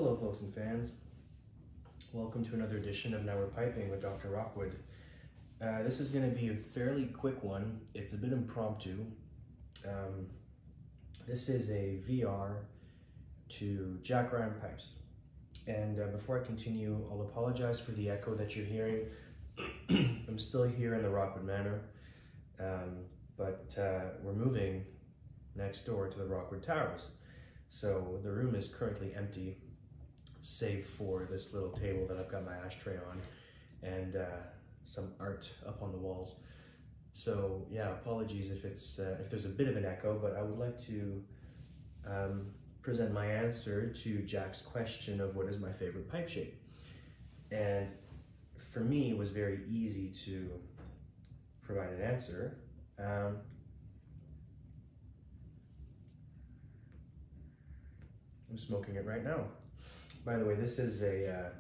Hello folks and fans, welcome to another edition of Now We're Piping with Dr. Rockwood. This is going to be a fairly quick one. It's a bit impromptu. This is a VR to Jack Ryan pipes. And before I continue, I'll apologize for the echo that you're hearing. I'm still here in the Rockwood Manor, but we're moving next door to the Rockwood Towers. So the room is currently empty, save for this little table that I've got my ashtray on and some art up on the walls. So yeah, apologies if there's a bit of an echo, but I would like to present my answer to Jack's question of what is my favorite pipe shape. And for me, it was very easy to provide an answer. I'm smoking it right now. By the way, this is a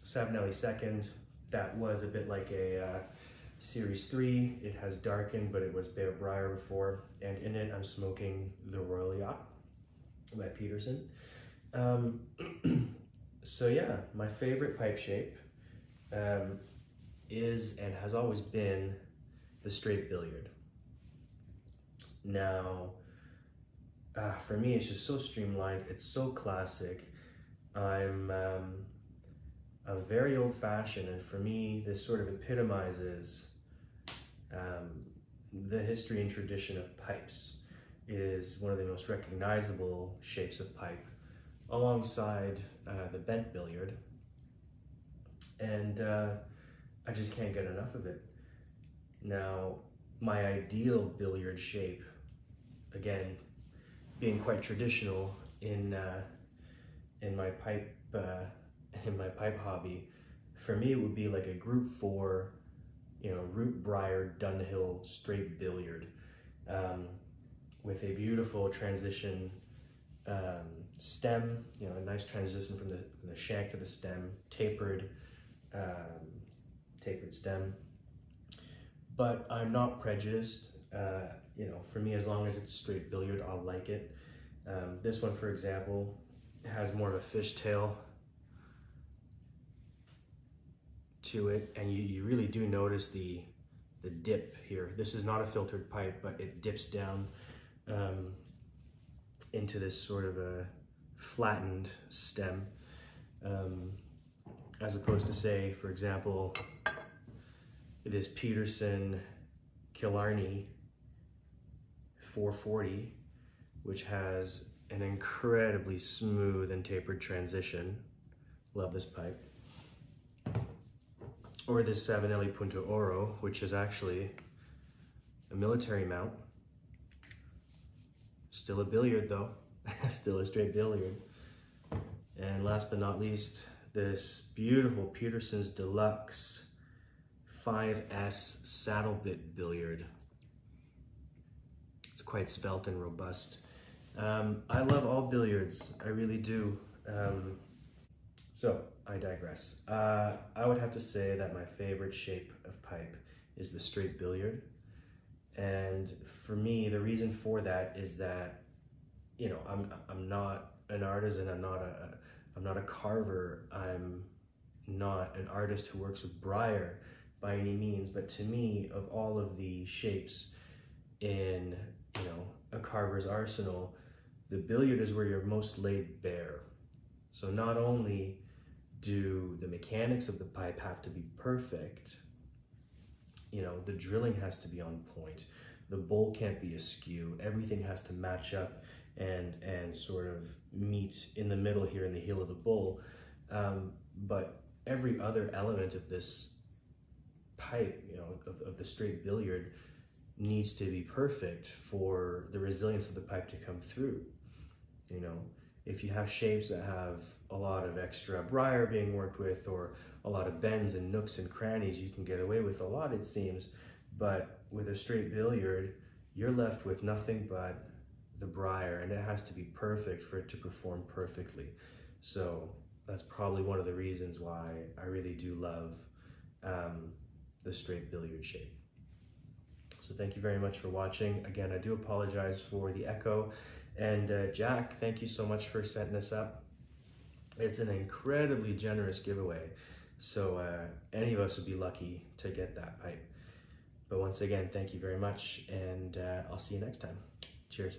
Savinelli second. That was a bit like a Series 3. It has darkened, but it was Bear Briar before. And in it, I'm smoking the Royal Yacht by Peterson. So yeah, my favorite pipe shape is and has always been the straight billiard. Now, for me, it's just so streamlined. It's so classic. I'm very old-fashioned, and for me, this sort of epitomizes the history and tradition of pipes. It is one of the most recognizable shapes of pipe, alongside the bent billiard, and I just can't get enough of it. Now, my ideal billiard shape, again, being quite traditional in my pipe hobby, for me it would be like a Group 4, root briar Dunhill straight billiard, with a beautiful transition stem, a nice transition from the shank to the stem, tapered stem. But I'm not prejudiced. For me, as long as it's straight billiard, I'll like it. This one, for example, has more of a fishtail to it, and you really do notice the dip here. This is not a filtered pipe, but it dips down into this sort of a flattened stem, as opposed to, say, for example, this Peterson Killarney 440, which has an incredibly smooth and tapered transition. Love this pipe. Or this Savinelli Punto Oro, which is actually a military mount. Still a billiard though, still a straight billiard. And last but not least, this beautiful Peterson's Deluxe 5S saddle bit billiard. It's quite svelte and robust. I love all billiards, I really do. So I digress. I would have to say that my favorite shape of pipe is the straight billiard. And for me, the reason for that is that, I'm not an artisan, I'm not a carver, I'm not an artist who works with briar by any means, but to me, of all of the shapes in, a carver's arsenal, the billiard is where you're most laid bare. So not only do the mechanics of the pipe have to be perfect, the drilling has to be on point, the bowl can't be askew, everything has to match up and sort of meet in the middle here in the heel of the bowl. But every other element of this pipe, of the straight billiard, needs to be perfect for the resilience of the pipe to come through. If you have shapes that have a lot of extra briar being worked with, or a lot of bends and nooks and crannies, you can get away with a lot, it seems. But with a straight billiard, you're left with nothing but the briar, and it has to be perfect for it to perform perfectly. So that's probably one of the reasons why I really do love the straight billiard shape. So thank you very much for watching. Again, I do apologize for the echo. And Jack, thank you so much for setting this up. It's an incredibly generous giveaway, so any of us would be lucky to get that pipe. But once again, thank you very much, and I'll see you next time. Cheers.